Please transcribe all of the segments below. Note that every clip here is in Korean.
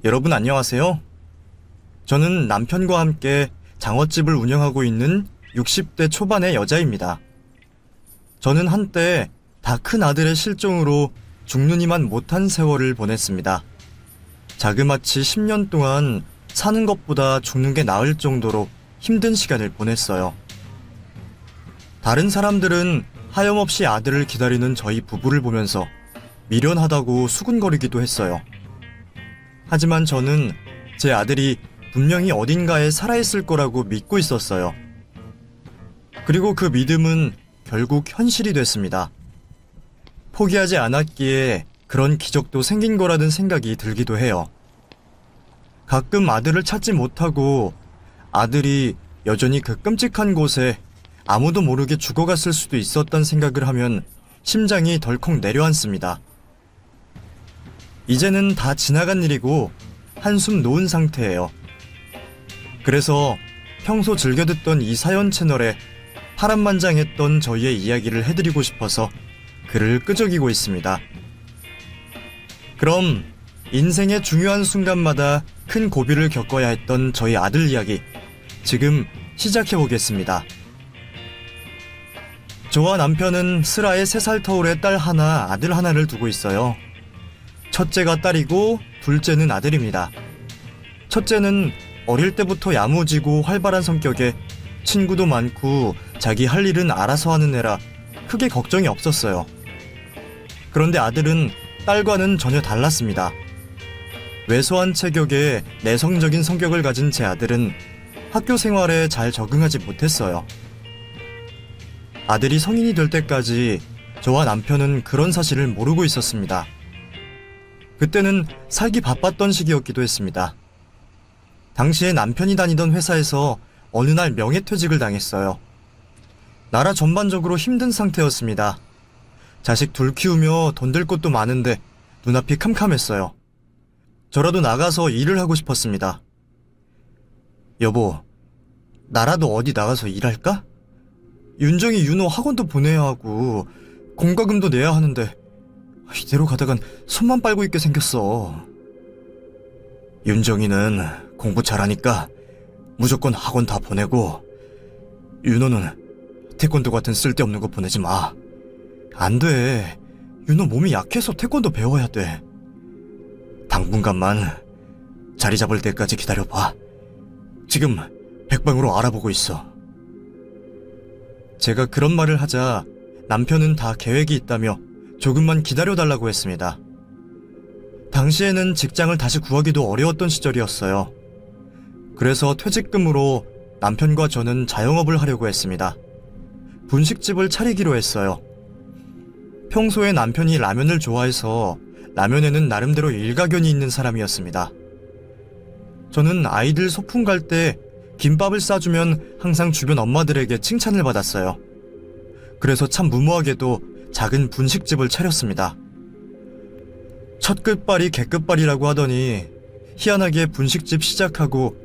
여러분 안녕하세요. 저는 남편과 함께 장어집을 운영하고 있는 60대 초반의 여자입니다. 저는 한때 다 큰 아들의 실종으로 죽느니만 못한 세월을 보냈습니다. 자그마치 10년 동안 사는 것보다 죽는 게 나을 정도로 힘든 시간을 보냈어요. 다른 사람들은 하염없이 아들을 기다리는 저희 부부를 보면서 미련하다고 수군거리기도 했어요. 하지만 저는 제 아들이 분명히 어딘가에 살아있을 거라고 믿고 있었어요. 그리고 그 믿음은 결국 현실이 됐습니다. 포기하지 않았기에 그런 기적도 생긴 거라는 생각이 들기도 해요. 가끔 아들을 찾지 못하고 아들이 여전히 그 끔찍한 곳에 아무도 모르게 죽어갔을 수도 있었단 생각을 하면 심장이 덜컥 내려앉습니다. 이제는 다 지나간 일이고 한숨 놓은 상태예요. 그래서 평소 즐겨 듣던 이 사연 채널에 파란만장했던 저희의 이야기를 해드리고 싶어서 글을 끄적이고 있습니다. 그럼 인생의 중요한 순간마다 큰 고비를 겪어야 했던 저희 아들 이야기 지금 시작해보겠습니다. 저와 남편은 슬아의 3살 터울의 딸 하나, 아들 하나를 두고 있어요. 첫째가 딸이고 둘째는 아들입니다. 첫째는 어릴 때부터 야무지고 활발한 성격에 친구도 많고 자기 할 일은 알아서 하는 애라 크게 걱정이 없었어요. 그런데 아들은 딸과는 전혀 달랐습니다. 왜소한 체격에 내성적인 성격을 가진 제 아들은 학교 생활에 잘 적응하지 못했어요. 아들이 성인이 될 때까지 저와 남편은 그런 사실을 모르고 있었습니다. 그때는 살기 바빴던 시기였기도 했습니다. 당시에 남편이 다니던 회사에서 어느 날 명예퇴직을 당했어요. 나라 전반적으로 힘든 상태였습니다. 자식 둘 키우며 돈 들 것도 많은데 눈앞이 캄캄했어요. 저라도 나가서 일을 하고 싶었습니다. 여보, 나라도 어디 나가서 일할까? 윤정이 윤호 학원도 보내야 하고 공과금도 내야 하는데 이대로 가다간 손만 빨고 있게 생겼어. 윤정이는 공부 잘하니까 무조건 학원 다 보내고 윤호는 태권도 같은 쓸데없는 거 보내지 마. 안 돼. 윤호 몸이 약해서 태권도 배워야 돼. 당분간만 자리 잡을 때까지 기다려봐. 지금 백방으로 알아보고 있어. 제가 그런 말을 하자 남편은 다 계획이 있다며 조금만 기다려달라고 했습니다. 당시에는 직장을 다시 구하기도 어려웠던 시절이었어요. 그래서 퇴직금으로 남편과 저는 자영업을 하려고 했습니다. 분식집을 차리기로 했어요. 평소에 남편이 라면을 좋아해서 라면에는 나름대로 일가견이 있는 사람이었습니다. 저는 아이들 소풍 갈 때 김밥을 싸주면 항상 주변 엄마들에게 칭찬을 받았어요. 그래서 참 무모하게도 작은 분식집을 차렸습니다. 첫 끝발이 개끝발이라고 하더니 희한하게 분식집 시작하고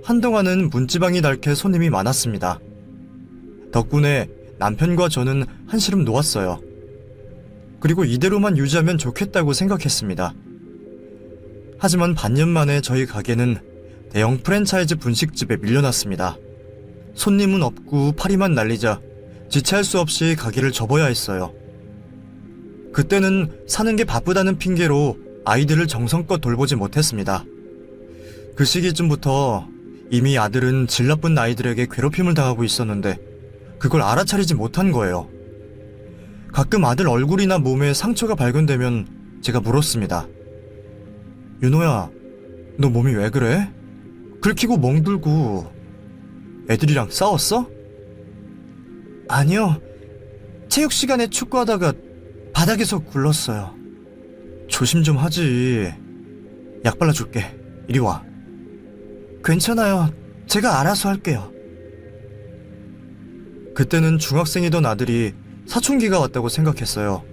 한동안은 문지방이 닳게 손님이 많았습니다. 덕분에 남편과 저는 한시름 놓았어요. 그리고 이대로만 유지하면 좋겠다고 생각했습니다. 하지만 반년 만에 저희 가게는 대형 프랜차이즈 분식집에 밀려났습니다. 손님은 없고 파리만 날리자 지체할 수 없이 가게를 접어야 했어요. 그때는 사는 게 바쁘다는 핑계로 아이들을 정성껏 돌보지 못했습니다. 그 시기쯤부터 이미 아들은 질 나쁜 아이들에게 괴롭힘을 당하고 있었는데 그걸 알아차리지 못한 거예요. 가끔 아들 얼굴이나 몸에 상처가 발견되면 제가 물었습니다. 윤호야, 너 몸이 왜 그래? 긁히고 멍들고 애들이랑 싸웠어? 아니요. 체육 시간에 축구하다가 바닥에서 굴렀어요. 조심 좀 하지. 약 발라줄게. 이리 와. 괜찮아요. 제가 알아서 할게요. 그때는 중학생이던 아들이 사춘기가 왔다고 생각했어요.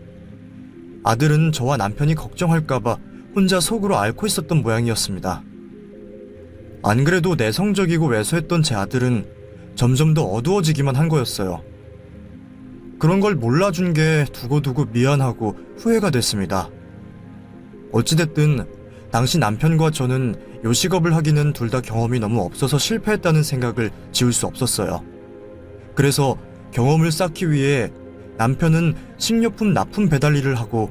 아들은 저와 남편이 걱정할까봐 혼자 속으로 앓고 있었던 모양이었습니다. 안 그래도 내성적이고 왜소했던 제 아들은 점점 더 어두워지기만 한 거였어요. 그런 걸 몰라준 게 두고두고 미안하고 후회가 됐습니다. 어찌됐든 당시 남편과 저는 요식업을 하기는 둘 다 경험이 너무 없어서 실패했다는 생각을 지울 수 없었어요. 그래서 경험을 쌓기 위해 남편은 식료품 납품 배달 일을 하고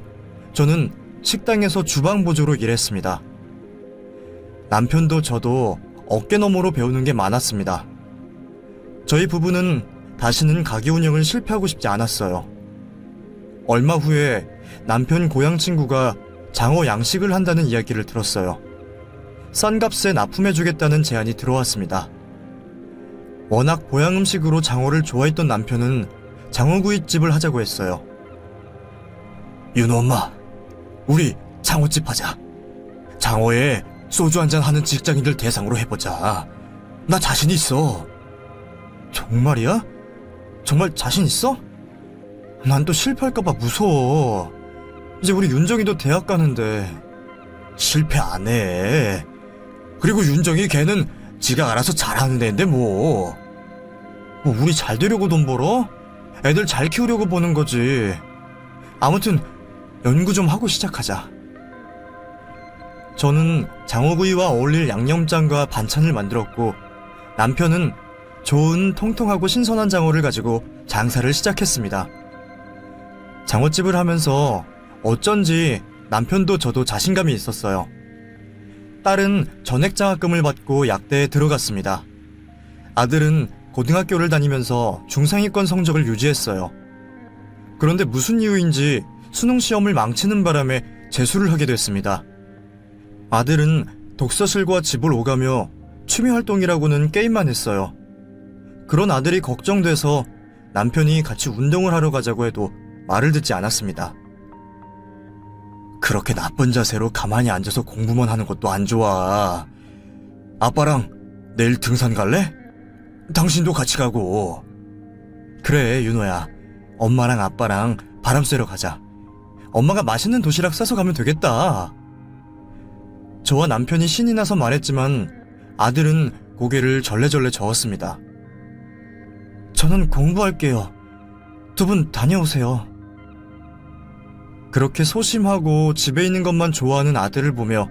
저는 식당에서 주방 보조로 일했습니다. 남편도 저도 어깨너머로 배우는 게 많았습니다. 저희 부부는 다시는 가게 운영을 실패하고 싶지 않았어요. 얼마 후에 남편 고향 친구가 장어 양식을 한다는 이야기를 들었어요. 싼 값에 납품해주겠다는 제안이 들어왔습니다. 워낙 보양 음식으로 장어를 좋아했던 남편은 장어구이집을 하자고 했어요. 윤호 엄마, 우리 장어집 하자. 장어에 소주 한잔 하는 직장인들 대상으로 해보자. 나 자신 있어. 정말이야? 정말 자신 있어? 난 또 실패할까봐 무서워. 이제 우리 윤정이도 대학 가는데. 실패 안 해. 그리고 윤정이 걔는 지가 알아서 잘하는 애인데 뭐 우리 잘 되려고 돈 벌어? 애들 잘 키우려고 버는 거지. 아무튼 연구 좀 하고 시작하자. 저는 장어구이와 어울릴 양념장과 반찬을 만들었고 남편은 좋은 통통하고 신선한 장어를 가지고 장사를 시작했습니다. 장어집을 하면서 어쩐지 남편도 저도 자신감이 있었어요. 딸은 전액장학금을 받고 약대에 들어갔습니다. 아들은 고등학교를 다니면서 중상위권 성적을 유지했어요. 그런데 무슨 이유인지 수능 시험을 망치는 바람에 재수를 하게 됐습니다. 아들은 독서실과 집을 오가며 취미활동이라고는 게임만 했어요. 그런 아들이 걱정돼서 남편이 같이 운동을 하러 가자고 해도 말을 듣지 않았습니다. 그렇게 나쁜 자세로 가만히 앉아서 공부만 하는 것도 안 좋아. 아빠랑 내일 등산 갈래? 당신도 같이 가고. 그래, 윤호야. 엄마랑 아빠랑 바람 쐬러 가자. 엄마가 맛있는 도시락 싸서 가면 되겠다. 저와 남편이 신이 나서 말했지만 아들은 고개를 절레절레 저었습니다. 저는 공부할게요. 두 분 다녀오세요. 그렇게 소심하고 집에 있는 것만 좋아하는 아들을 보며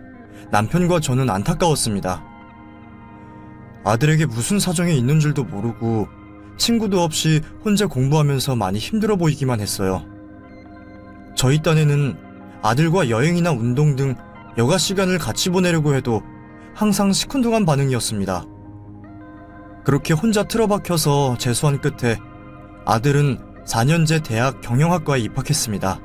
남편과 저는 안타까웠습니다. 아들에게 무슨 사정이 있는 줄도 모르고 친구도 없이 혼자 공부하면서 많이 힘들어 보이기만 했어요. 저희 딴에는 아들과 여행이나 운동 등 여가 시간을 같이 보내려고 해도 항상 시큰둥한 반응이었습니다. 그렇게 혼자 틀어박혀서 재수한 끝에 아들은 4년제 대학 경영학과에 입학했습니다.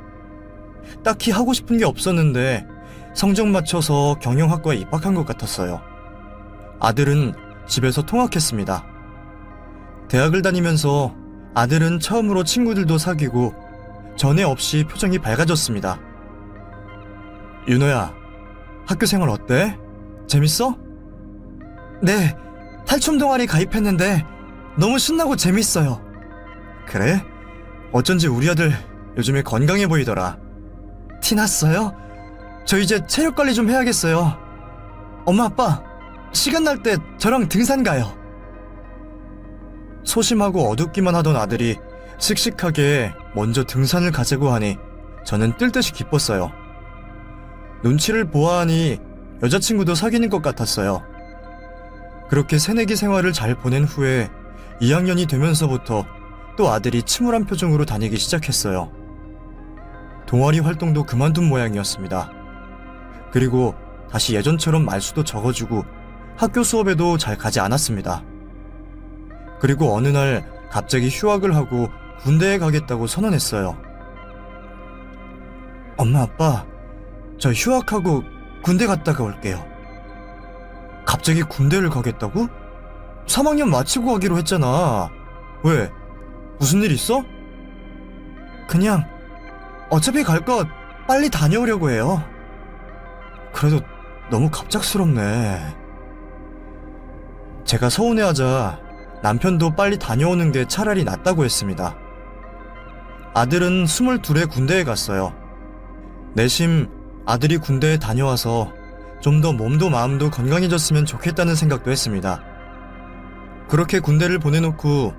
딱히 하고 싶은 게 없었는데 성적 맞춰서 경영학과에 입학한 것 같았어요. 아들은 집에서 통학했습니다. 대학을 다니면서 아들은 처음으로 친구들도 사귀고 전에 없이 표정이 밝아졌습니다. 윤호야, 학교 생활 어때? 재밌어? 네, 탈춤 동아리 가입했는데 너무 신나고 재밌어요. 그래? 어쩐지 우리 아들 요즘에 건강해 보이더라. 티났어요? 저 이제 체력 관리 좀 해야겠어요. 엄마 아빠, 시간 날 때 저랑 등산 가요. 소심하고 어둡기만 하던 아들이 씩씩하게 먼저 등산을 가자고 하니 저는 뜰 듯이 기뻤어요. 눈치를 보아하니 여자친구도 사귀는 것 같았어요. 그렇게 새내기 생활을 잘 보낸 후에 2학년이 되면서부터 또 아들이 침울한 표정으로 다니기 시작했어요. 동아리 활동도 그만둔 모양이었습니다. 그리고 다시 예전처럼 말수도 적어주고 학교 수업에도 잘 가지 않았습니다. 그리고 어느 날 갑자기 휴학을 하고 군대에 가겠다고 선언했어요. 엄마 아빠, 저 휴학하고 군대 갔다가 올게요. 갑자기 군대를 가겠다고? 3학년 마치고 가기로 했잖아. 왜? 무슨 일 있어? 그냥 어차피 갈 거 빨리 다녀오려고 해요. 그래도 너무 갑작스럽네. 제가 서운해하자 남편도 빨리 다녀오는 게 차라리 낫다고 했습니다. 아들은 22에 군대에 갔어요. 내심 아들이 군대에 다녀와서 좀 더 몸도 마음도 건강해졌으면 좋겠다는 생각도 했습니다. 그렇게 군대를 보내놓고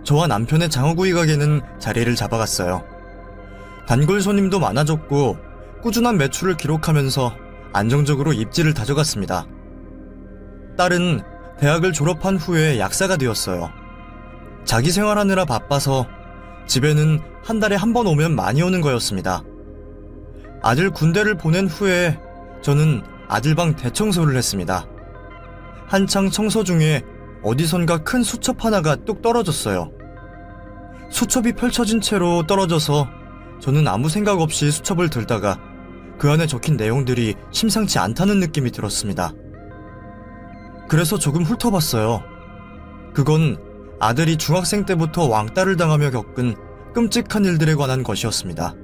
저와 남편의 장어구이 가게는 자리를 잡아갔어요. 단골 손님도 많아졌고 꾸준한 매출을 기록하면서 안정적으로 입지를 다져갔습니다. 딸은 대학을 졸업한 후에 약사가 되었어요. 자기 생활하느라 바빠서 집에는 한 달에 한 번 오면 많이 오는 거였습니다. 아들 군대를 보낸 후에 저는 아들방 대청소를 했습니다. 한창 청소 중에 어디선가 큰 수첩 하나가 뚝 떨어졌어요. 수첩이 펼쳐진 채로 떨어져서 저는 아무 생각 없이 수첩을 들다가 그 안에 적힌 내용들이 심상치 않다는 느낌이 들었습니다. 그래서 조금 훑어봤어요. 그건 아들이 중학생 때부터 왕따를 당하며 겪은 끔찍한 일들에 관한 것이었습니다.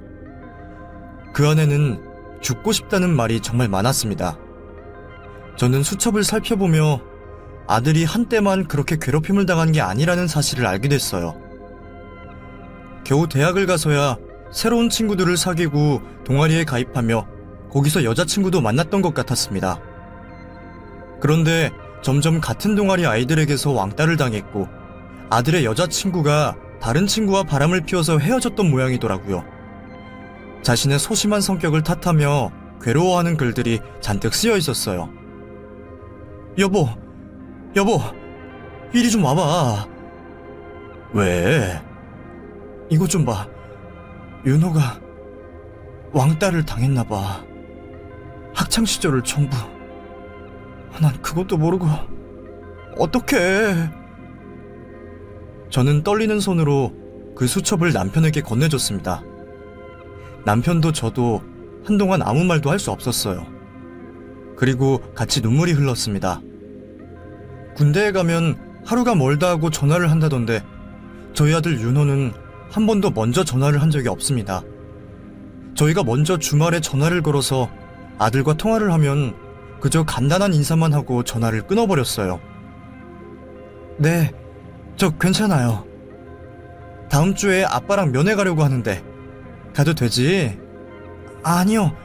그 안에는 죽고 싶다는 말이 정말 많았습니다. 저는 수첩을 살펴보며 아들이 한때만 그렇게 괴롭힘을 당한 게 아니라는 사실을 알게 됐어요. 겨우 대학을 가서야 새로운 친구들을 사귀고 동아리에 가입하며 거기서 여자친구도 만났던 것 같았습니다. 그런데 점점 같은 동아리 아이들에게서 왕따를 당했고 아들의 여자친구가 다른 친구와 바람을 피워서 헤어졌던 모양이더라고요. 자신의 소심한 성격을 탓하며 괴로워하는 글들이 잔뜩 쓰여 있었어요. 여보, 이리 좀 와봐. 왜? 이거 좀 봐. 윤호가 왕따를 당했나봐. 학창시절을 전부. 난 그것도 모르고 어떡해. 저는 떨리는 손으로 그 수첩을 남편에게 건네줬습니다. 남편도 저도 한동안 아무 말도 할 수 없었어요. 그리고 같이 눈물이 흘렀습니다. 군대에 가면 하루가 멀다 하고 전화를 한다던데 저희 아들 윤호는 한 번도 먼저 전화를 한 적이 없습니다. 저희가 먼저 주말에 전화를 걸어서 아들과 통화를 하면 그저 간단한 인사만 하고 전화를 끊어버렸어요. 네, 저 괜찮아요. 다음 주에 아빠랑 면회 가려고 하는데 가도 되지? 아니요,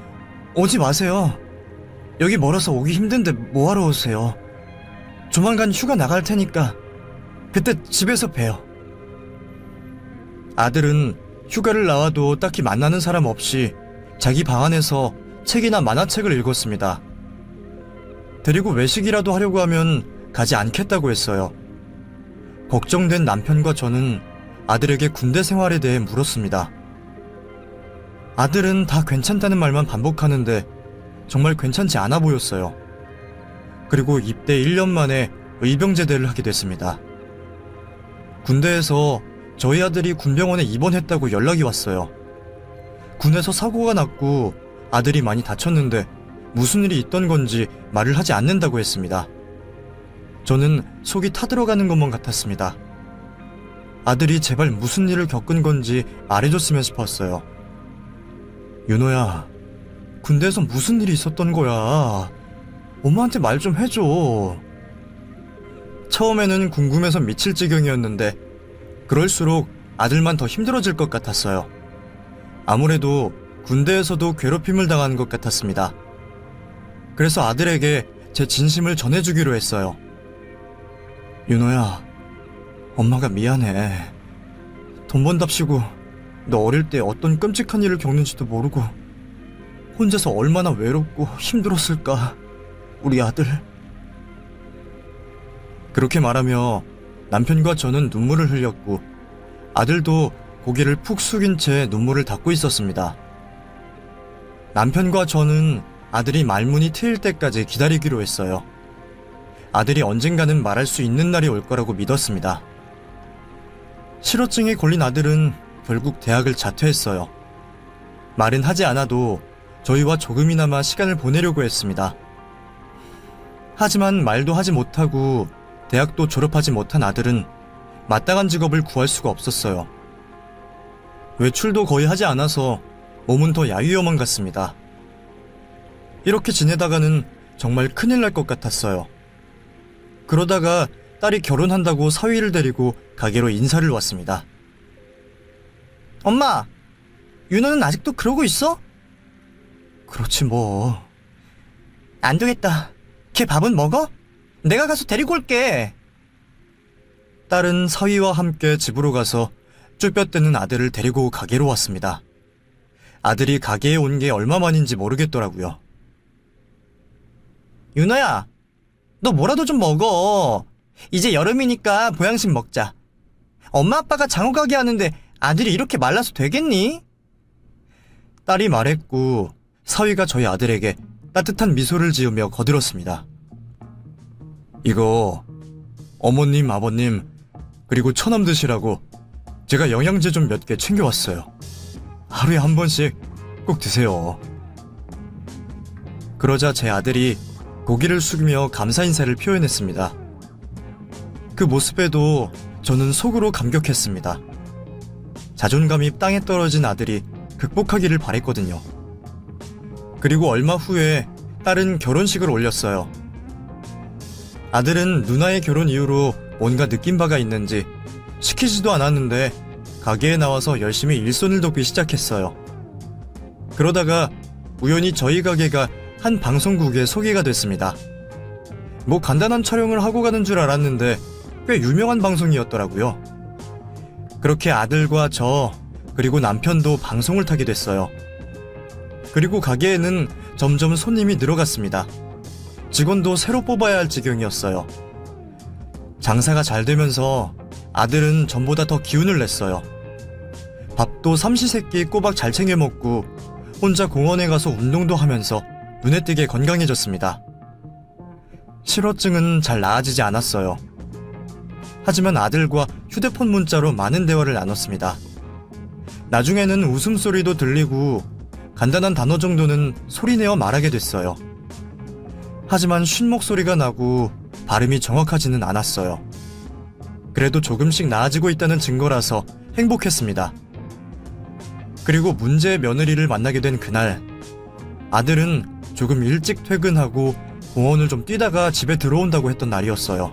오지 마세요. 여기 멀어서 오기 힘든데 뭐하러 오세요? 조만간 휴가 나갈 테니까 그때 집에서 봬요. 아들은 휴가를 나와도 딱히 만나는 사람 없이 자기 방 안에서 책이나 만화책을 읽었습니다. 데리고 외식이라도 하려고 하면 가지 않겠다고 했어요. 걱정된 남편과 저는 아들에게 군대 생활에 대해 물었습니다. 아들은 다 괜찮다는 말만 반복하는데 정말 괜찮지 않아 보였어요. 그리고 입대 1년 만에 의병제대를 하게 됐습니다. 군대에서 저희 아들이 군병원에 입원했다고 연락이 왔어요. 군에서 사고가 났고 아들이 많이 다쳤는데 무슨 일이 있던 건지 말을 하지 않는다고 했습니다. 저는 속이 타들어가는 것만 같았습니다. 아들이 제발 무슨 일을 겪은 건지 말해줬으면 싶었어요. 윤호야, 군대에서 무슨 일이 있었던 거야? 엄마한테 말 좀 해줘. 처음에는 궁금해서 미칠 지경이었는데 그럴수록 아들만 더 힘들어질 것 같았어요. 아무래도 군대에서도 괴롭힘을 당한 것 같았습니다. 그래서 아들에게 제 진심을 전해주기로 했어요. 윤호야, 엄마가 미안해. 돈 번답시고 너 어릴 때 어떤 끔찍한 일을 겪는지도 모르고 혼자서 얼마나 외롭고 힘들었을까, 우리 아들. 그렇게 말하며 남편과 저는 눈물을 흘렸고 아들도 고개를 푹 숙인 채 눈물을 닦고 있었습니다. 남편과 저는 아들이 말문이 트일 때까지 기다리기로 했어요. 아들이 언젠가는 말할 수 있는 날이 올 거라고 믿었습니다. 실어증에 걸린 아들은 결국 대학을 자퇴했어요. 말은 하지 않아도 저희와 조금이나마 시간을 보내려고 했습니다. 하지만 말도 하지 못하고 대학도 졸업하지 못한 아들은 마땅한 직업을 구할 수가 없었어요. 외출도 거의 하지 않아서 몸은 더 야위어만 같습니다. 이렇게 지내다가는 정말 큰일 날 것 같았어요. 그러다가 딸이 결혼한다고 사위를 데리고 가게로 인사를 왔습니다. 엄마, 윤호는 아직도 그러고 있어? 그렇지 뭐. 안 되겠다. 걔 밥은 먹어? 내가 가서 데리고 올게. 딸은 사위와 함께 집으로 가서 쭈뼛대는 아들을 데리고 가게로 왔습니다. 아들이 가게에 온 게 얼마 만인지 모르겠더라고요. 윤호야, 너 뭐라도 좀 먹어. 이제 여름이니까 보양식 먹자. 엄마 아빠가 장어 가게 하는데 아들이 이렇게 말라서 되겠니? 딸이 말했고 사위가 저희 아들에게 따뜻한 미소를 지으며 거들었습니다. 이거 어머님, 아버님, 그리고 처남 드시라고 제가 영양제 좀 몇 개 챙겨왔어요. 하루에 한 번씩 꼭 드세요. 그러자 제 아들이 고개를 숙이며 감사 인사를 표현했습니다. 그 모습에도 저는 속으로 감격했습니다. 자존감이 땅에 떨어진 아들이 극복하기를 바랬거든요. 그리고 얼마 후에 딸은 결혼식을 올렸어요. 아들은 누나의 결혼 이후로 뭔가 느낀 바가 있는지 시키지도 않았는데 가게에 나와서 열심히 일손을 돕기 시작했어요. 그러다가 우연히 저희 가게가 한 방송국에 소개가 됐습니다. 뭐 간단한 촬영을 하고 가는 줄 알았는데 꽤 유명한 방송이었더라고요. 그렇게 아들과 저 그리고 남편도 방송을 타게 됐어요. 그리고 가게에는 점점 손님이 늘어갔습니다. 직원도 새로 뽑아야 할 지경이었어요. 장사가 잘 되면서 아들은 전보다 더 기운을 냈어요. 밥도 삼시세끼 꼬박 잘 챙겨 먹고 혼자 공원에 가서 운동도 하면서 눈에 띄게 건강해졌습니다. 실어증은 잘 나아지지 않았어요. 하지만 아들과 휴대폰 문자로 많은 대화를 나눴습니다. 나중에는 웃음소리도 들리고 간단한 단어 정도는 소리내어 말하게 됐어요. 하지만 쉰 목소리가 나고 발음이 정확하지는 않았어요. 그래도 조금씩 나아지고 있다는 증거라서 행복했습니다. 그리고 문제의 며느리를 만나게 된 그날, 아들은 조금 일찍 퇴근하고 공원을 좀 뛰다가 집에 들어온다고 했던 날이었어요.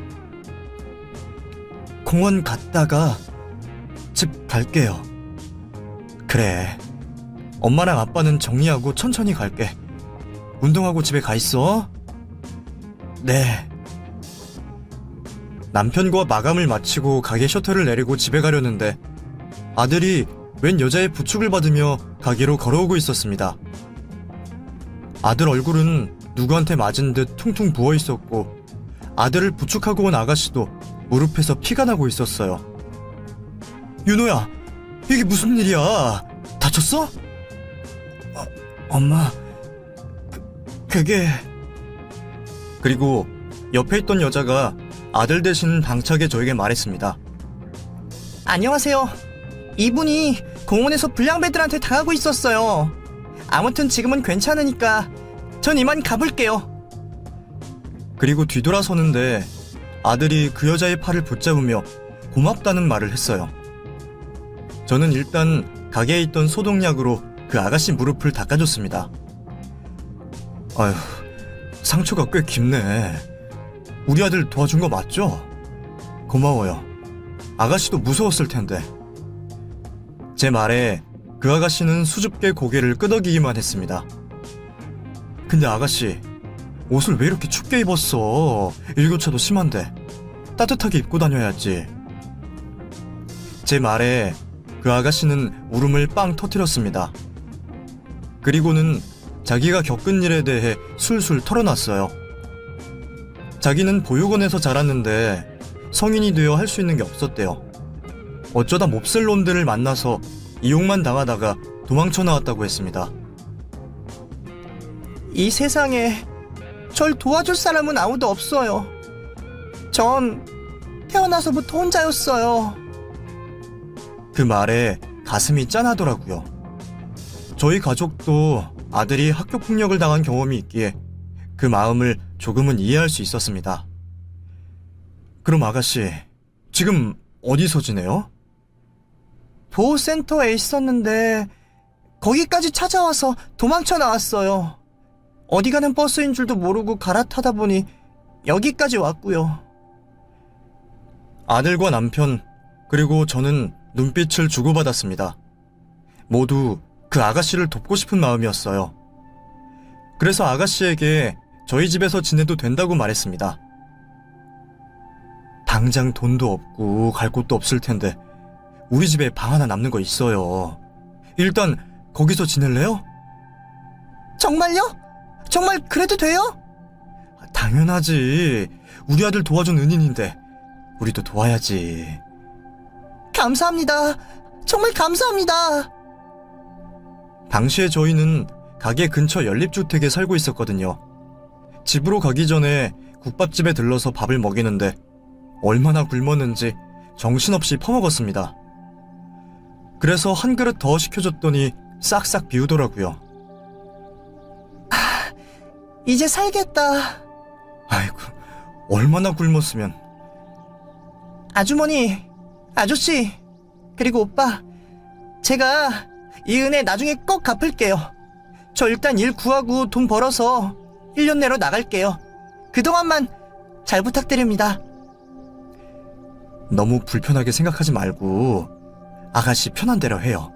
공원 갔다가 집 갈게요. 그래. 엄마랑 아빠는 정리하고 천천히 갈게. 운동하고 집에 가 있어. 네. 남편과 마감을 마치고 가게 셔터를 내리고 집에 가려는데 아들이 웬 여자의 부축을 받으며 가게로 걸어오고 있었습니다. 아들 얼굴은 누구한테 맞은 듯 퉁퉁 부어 있었고 아들을 부축하고 온 아가씨도 무릎에서 피가 나고 있었어요. 윤호야, 이게 무슨 일이야? 다쳤어? 엄마, 그게... 그리고 옆에 있던 여자가 아들 대신 당차게 저에게 말했습니다. 안녕하세요. 이분이 공원에서 불량배들한테 당하고 있었어요. 아무튼 지금은 괜찮으니까 전 이만 가볼게요. 그리고 뒤돌아서는데 아들이 그 여자의 팔을 붙잡으며 고맙다는 말을 했어요. 저는 일단 가게에 있던 소독약으로 그 아가씨 무릎을 닦아줬습니다. 아휴, 상처가 꽤 깊네. 우리 아들 도와준 거 맞죠? 고마워요. 아가씨도 무서웠을 텐데. 제 말에 그 아가씨는 수줍게 고개를 끄덕이기만 했습니다. 근데 아가씨, 옷을 왜 이렇게 춥게 입었어? 일교차도 심한데. 따뜻하게 입고 다녀야지. 제 말에 그 아가씨는 울음을 빵 터뜨렸습니다. 그리고는 자기가 겪은 일에 대해 술술 털어놨어요. 자기는 보육원에서 자랐는데 성인이 되어 할 수 있는 게 없었대요. 어쩌다 몹쓸 놈들을 만나서 이용만 당하다가 도망쳐 나왔다고 했습니다. 이 세상에 절 도와줄 사람은 아무도 없어요. 전 태어나서부터 혼자였어요. 그 말에 가슴이 짠하더라고요. 저희 가족도 아들이 학교폭력을 당한 경험이 있기에 그 마음을 조금은 이해할 수 있었습니다. 그럼 아가씨, 지금 어디서 지내요? 보호센터에 있었는데 거기까지 찾아와서 도망쳐 나왔어요. 어디 가는 버스인 줄도 모르고 갈아타다 보니 여기까지 왔고요. 아들과 남편 그리고 저는 눈빛을 주고받았습니다. 모두 그 아가씨를 돕고 싶은 마음이었어요. 그래서 아가씨에게 저희 집에서 지내도 된다고 말했습니다. 당장 돈도 없고 갈 곳도 없을 텐데 우리 집에 방 하나 남는 거 있어요. 일단 거기서 지낼래요? 정말요? 정말 그래도 돼요? 당연하지. 우리 아들 도와준 은인인데 우리도 도와야지. 감사합니다. 정말 감사합니다. 당시에 저희는 가게 근처 연립주택에 살고 있었거든요. 집으로 가기 전에 국밥집에 들러서 밥을 먹이는데 얼마나 굶었는지 정신없이 퍼먹었습니다. 그래서 한 그릇 더 시켜줬더니 싹싹 비우더라고요. 이제 살겠다. 아이고, 얼마나 굶었으면. 아주머니, 아저씨, 그리고 오빠, 제가 이 은혜 나중에 꼭 갚을게요. 저 일단 일 구하고 돈 벌어서 1년 내로 나갈게요. 그동안만 잘 부탁드립니다. 너무 불편하게 생각하지 말고 아가씨 편한 대로 해요.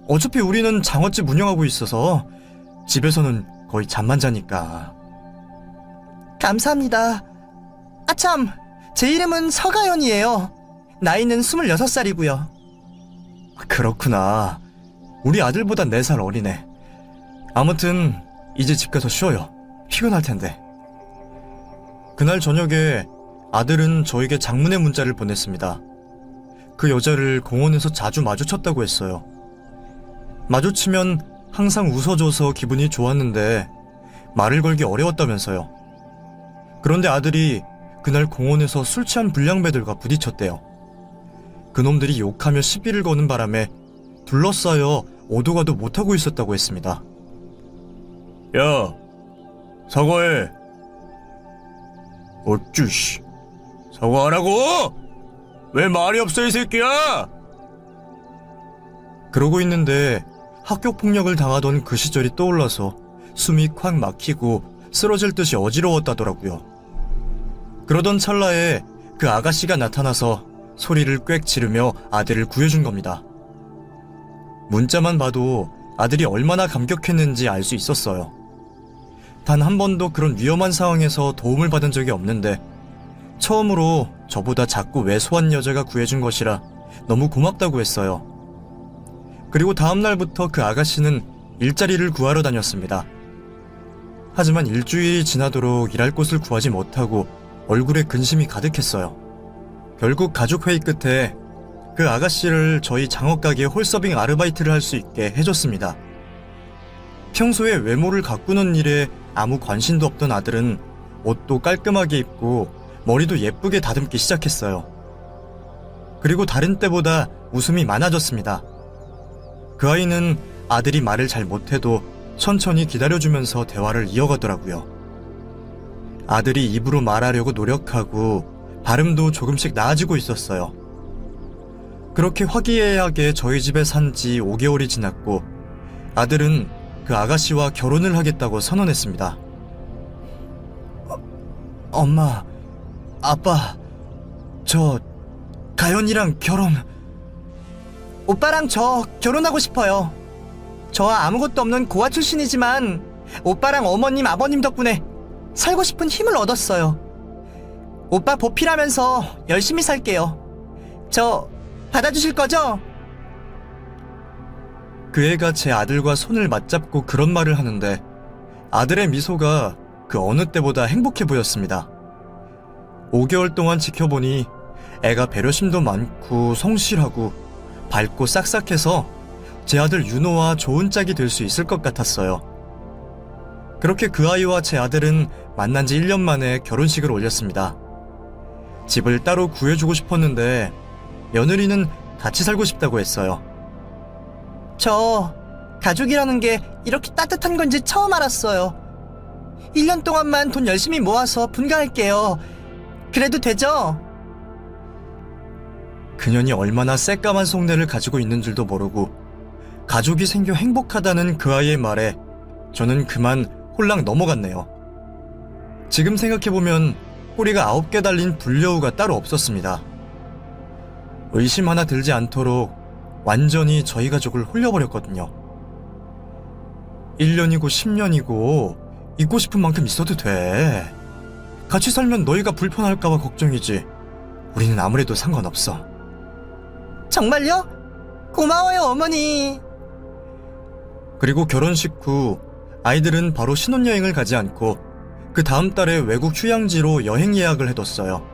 어차피 우리는 장어집 운영하고 있어서 집에서는 거의 잠만 자니까. 감사합니다. 아참, 제 이름은 서가연이에요. 나이는 26살이고요. 그렇구나. 우리 아들보다 4살 어리네. 아무튼 이제 집 가서 쉬어요. 피곤할 텐데. 그날 저녁에 아들은 저에게 장문의 문자를 보냈습니다. 그 여자를 공원에서 자주 마주쳤다고 했어요. 마주치면 항상 웃어줘서 기분이 좋았는데 말을 걸기 어려웠다면서요. 그런데 아들이 그날 공원에서 술 취한 불량배들과 부딪혔대요. 그놈들이 욕하며 시비를 거는 바람에 둘러싸여 오도 가도 못하고 있었다고 했습니다. 야, 사과해. 어쭈 씨, 사과하라고! 왜 말이 없어 이 새끼야! 그러고 있는데 학교폭력을 당하던 그 시절이 떠올라서 숨이 콱 막히고 쓰러질 듯이 어지러웠다더라고요. 그러던 찰나에 그 아가씨가 나타나서 소리를 꽥 지르며 아들을 구해준 겁니다. 문자만 봐도 아들이 얼마나 감격했는지 알 수 있었어요. 단 한 번도 그런 위험한 상황에서 도움을 받은 적이 없는데 처음으로 저보다 작고 왜소한 여자가 구해준 것이라 너무 고맙다고 했어요. 그리고 다음 날부터 그 아가씨는 일자리를 구하러 다녔습니다. 하지만 일주일이 지나도록 일할 곳을 구하지 못하고 얼굴에 근심이 가득했어요. 결국 가족회의 끝에 그 아가씨를 저희 장어가게 홀서빙 아르바이트를 할 수 있게 해줬습니다. 평소에 외모를 가꾸는 일에 아무 관심도 없던 아들은 옷도 깔끔하게 입고 머리도 예쁘게 다듬기 시작했어요. 그리고 다른 때보다 웃음이 많아졌습니다. 그 아이는 아들이 말을 잘 못해도 천천히 기다려주면서 대화를 이어가더라고요. 아들이 입으로 말하려고 노력하고 발음도 조금씩 나아지고 있었어요. 그렇게 화기애애하게 저희 집에 산 지 5개월이 지났고 아들은 그 아가씨와 결혼을 하겠다고 선언했습니다. 엄마, 아빠, 저 가연이랑 결혼... 오빠랑 저 결혼하고 싶어요. 저와 아무것도 없는 고아 출신이지만 오빠랑 어머님, 아버님 덕분에 살고 싶은 힘을 얻었어요. 오빠 보필하면서 열심히 살게요. 저 받아주실 거죠? 그 애가 제 아들과 손을 맞잡고 그런 말을 하는데 아들의 미소가 그 어느 때보다 행복해 보였습니다. 5개월 동안 지켜보니 애가 배려심도 많고 성실하고 밝고 싹싹해서 제 아들 윤호와 좋은 짝이 될 수 있을 것 같았어요. 그렇게 그 아이와 제 아들은 만난 지 1년 만에 결혼식을 올렸습니다. 집을 따로 구해주고 싶었는데 며느리는 같이 살고 싶다고 했어요. 저 가족이라는 게 이렇게 따뜻한 건지 처음 알았어요. 1년 동안만 돈 열심히 모아서 분가할게요. 그래도 되죠? 그년이 얼마나 새까만 속내를 가지고 있는 줄도 모르고 가족이 생겨 행복하다는 그 아이의 말에 저는 그만 홀랑 넘어갔네요. 지금 생각해보면 꼬리가 9개 달린 불려우가 따로 없었습니다. 의심 하나 들지 않도록 완전히 저희 가족을 홀려버렸거든요. 1년이고 10년이고 있고 싶은 만큼 있어도 돼. 같이 살면 너희가 불편할까봐 걱정이지. 우리는 아무래도 상관없어. 정말요? 고마워요, 어머니. 그리고 결혼식 후 아이들은 바로 신혼여행을 가지 않고 그 다음 달에 외국 휴양지로 여행 예약을 해뒀어요.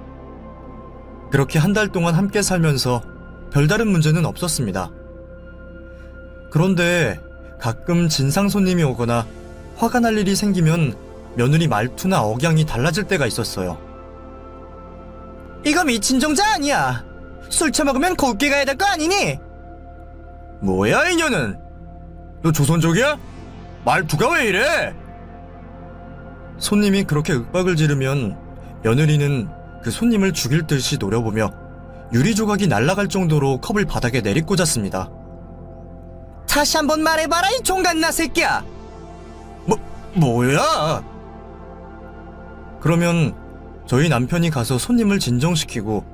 그렇게 한 달 동안 함께 살면서 별다른 문제는 없었습니다. 그런데 가끔 진상 손님이 오거나 화가 날 일이 생기면 며느리 말투나 억양이 달라질 때가 있었어요. 이거 미친 종자 아니야. 술 처먹으면 곱게 가야 될 거 아니니? 뭐야 이년은? 너 조선족이야? 말투가 왜 이래? 손님이 그렇게 윽박을 지르면 며느리는 그 손님을 죽일 듯이 노려보며 유리 조각이 날아갈 정도로 컵을 바닥에 내리꽂았습니다. 다시 한번 말해봐라, 이 종갓나 새끼야. 뭐야? 그러면 저희 남편이 가서 손님을 진정시키고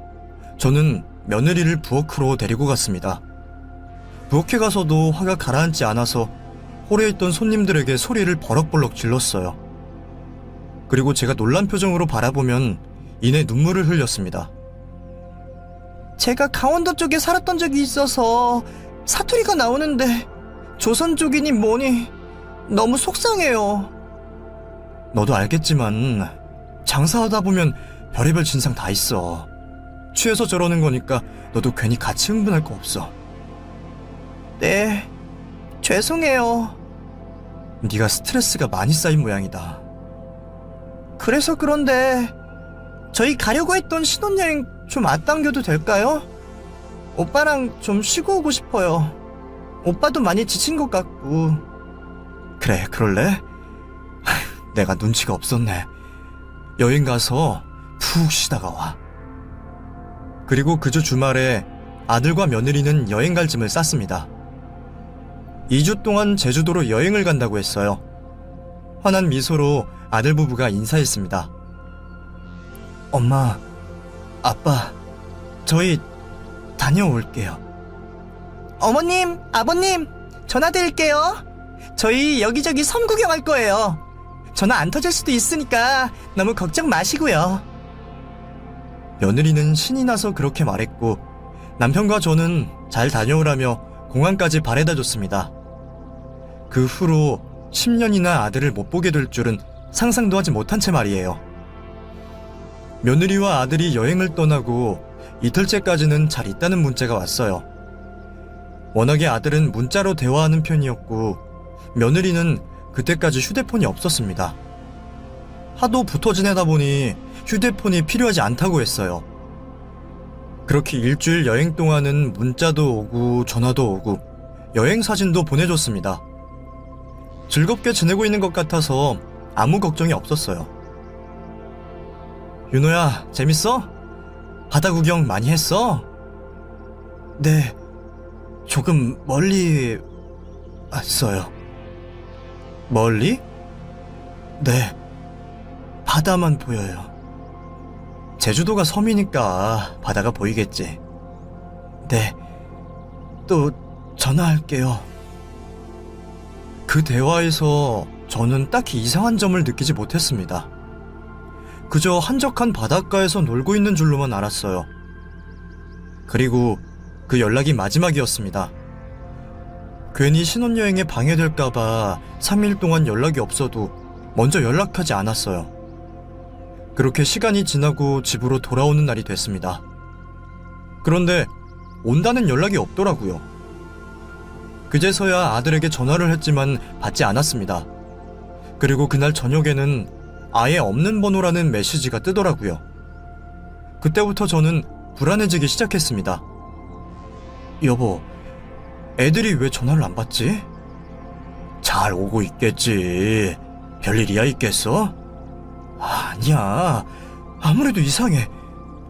저는 며느리를 부엌으로 데리고 갔습니다. 부엌에 가서도 화가 가라앉지 않아서 홀에 있던 손님들에게 소리를 버럭버럭 질렀어요. 그리고 제가 놀란 표정으로 바라보면 이내 눈물을 흘렸습니다. 제가 강원도 쪽에 살았던 적이 있어서 사투리가 나오는데 조선 쪽이니 뭐니 너무 속상해요. 너도 알겠지만 장사하다 보면 별의별 진상 다 있어. 취해서 저러는 거니까 너도 괜히 같이 흥분할 거 없어. 네, 죄송해요. 네가 스트레스가 많이 쌓인 모양이다. 그래서 그런데 저희 가려고 했던 신혼여행 좀 앞당겨도 될까요? 오빠랑 좀 쉬고 오고 싶어요. 오빠도 많이 지친 것 같고. 그래, 그럴래? 내가 눈치가 없었네. 여행 가서 푹 쉬다가 와. 그리고 그 주 주말에 아들과 며느리는 여행 갈 짐을 쌌습니다. 2주 동안 제주도로 여행을 간다고 했어요. 환한 미소로 아들 부부가 인사했습니다. 엄마, 아빠, 저희 다녀올게요. 어머님, 아버님, 전화 드릴게요. 저희 여기저기 섬 구경할 거예요. 전화 안 터질 수도 있으니까 너무 걱정 마시고요. 며느리는 신이 나서 그렇게 말했고 남편과 저는 잘 다녀오라며 공항까지 바래다 줬습니다. 그 후로 10년이나 아들을 못 보게 될 줄은 상상도 하지 못한 채 말이에요. 며느리와 아들이 여행을 떠나고 이틀째까지는 잘 있다는 문자가 왔어요. 워낙에 아들은 문자로 대화하는 편이었고 며느리는 그때까지 휴대폰이 없었습니다. 하도 붙어 지내다 보니 휴대폰이 필요하지 않다고 했어요. 그렇게 일주일 여행 동안은 문자도 오고 전화도 오고 여행 사진도 보내줬습니다. 즐겁게 지내고 있는 것 같아서 아무 걱정이 없었어요. 윤호야, 재밌어? 바다 구경 많이 했어? 네, 조금 멀리 왔어요. 멀리? 네, 바다만 보여요. 제주도가 섬이니까 바다가 보이겠지. 네, 또 전화할게요. 그 대화에서 저는 딱히 이상한 점을 느끼지 못했습니다. 그저 한적한 바닷가에서 놀고 있는 줄로만 알았어요. 그리고 그 연락이 마지막이었습니다. 괜히 신혼여행에 방해될까봐 3일 동안 연락이 없어도 먼저 연락하지 않았어요. 그렇게 시간이 지나고 집으로 돌아오는 날이 됐습니다. 그런데 온다는 연락이 없더라고요. 그제서야 아들에게 전화를 했지만 받지 않았습니다. 그리고 그날 저녁에는 아예 없는 번호라는 메시지가 뜨더라고요. 그때부터 저는 불안해지기 시작했습니다. 여보, 애들이 왜 전화를 안 받지? 잘 오고 있겠지. 별일이야 있겠어? 아니야. 아무래도 이상해.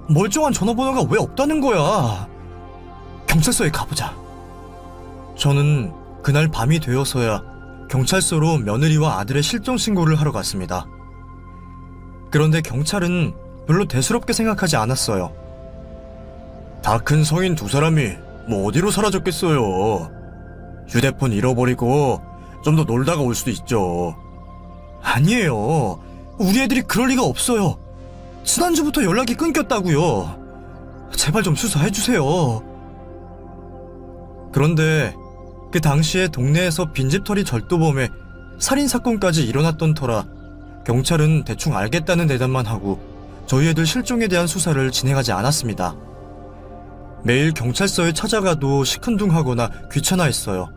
멀쩡한 전화번호가 왜 없다는 거야. 경찰서에 가보자. 저는 그날 밤이 되어서야 경찰서로 며느리와 아들의 실종 신고를 하러 갔습니다. 그런데 경찰은 별로 대수롭게 생각하지 않았어요. 다 큰 성인 두 사람이 뭐 어디로 사라졌겠어요. 휴대폰 잃어버리고 좀 더 놀다가 올 수도 있죠. 아니에요. 우리 애들이 그럴 리가 없어요. 지난주부터 연락이 끊겼다고요. 제발 좀 수사해주세요. 그런데 그 당시에 동네에서 빈집털이 절도범에 살인사건까지 일어났던 터라 경찰은 대충 알겠다는 대답만 하고 저희 애들 실종에 대한 수사를 진행하지 않았습니다. 매일 경찰서에 찾아가도 시큰둥하거나 귀찮아했어요.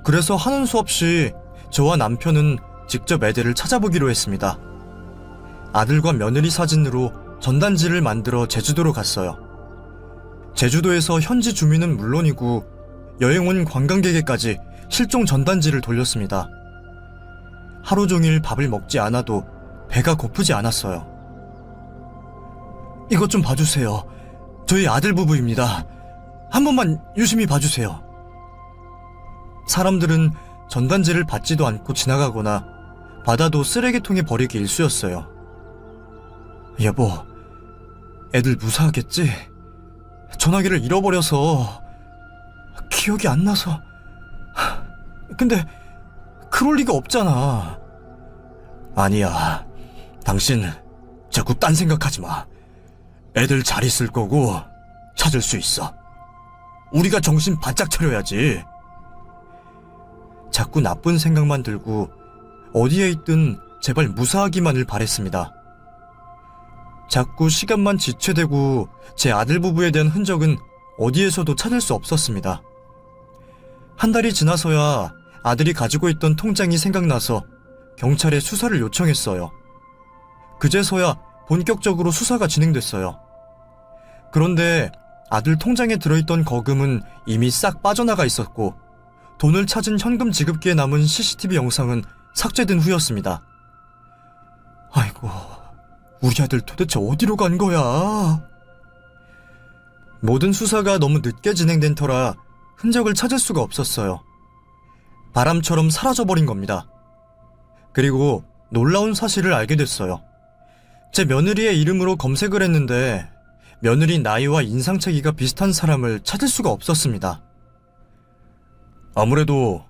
그래서 하는 수 없이 저와 남편은 직접 애들을 찾아보기로 했습니다. 아들과 며느리 사진으로 전단지를 만들어 제주도로 갔어요. 제주도에서 현지 주민은 물론이고 여행 온 관광객에까지 실종 전단지를 돌렸습니다. 하루 종일 밥을 먹지 않아도 배가 고프지 않았어요. 이것 좀 봐주세요. 저희 아들 부부입니다. 한 번만 유심히 봐주세요. 사람들은 전단지를 받지도 않고 지나가거나 받아도 쓰레기통에 버리기 일쑤였어요. 여보, 애들 무사하겠지? 전화기를 잃어버려서 기억이 안 나서. 근데 그럴 리가 없잖아. 아니야. 당신 자꾸 딴 생각하지 마. 애들 잘 있을 거고 찾을 수 있어. 우리가 정신 바짝 차려야지. 자꾸 나쁜 생각만 들고 어디에 있든 제발 무사하기만을 바랬습니다. 자꾸 시간만 지체되고 제 아들 부부에 대한 흔적은 어디에서도 찾을 수 없었습니다. 한 달이 지나서야 아들이 가지고 있던 통장이 생각나서 경찰에 수사를 요청했어요. 그제서야 본격적으로 수사가 진행됐어요. 그런데 아들 통장에 들어있던 거금은 이미 싹 빠져나가 있었고 돈을 찾은 현금 지급기에 남은 CCTV 영상은 삭제된 후였습니다. 아이고, 우리 아들 도대체 어디로 간 거야? 모든 수사가 너무 늦게 진행된 터라 흔적을 찾을 수가 없었어요. 바람처럼 사라져버린 겁니다. 그리고 놀라운 사실을 알게 됐어요. 제 며느리의 이름으로 검색을 했는데 며느리 나이와 인상착의가 비슷한 사람을 찾을 수가 없었습니다. 아무래도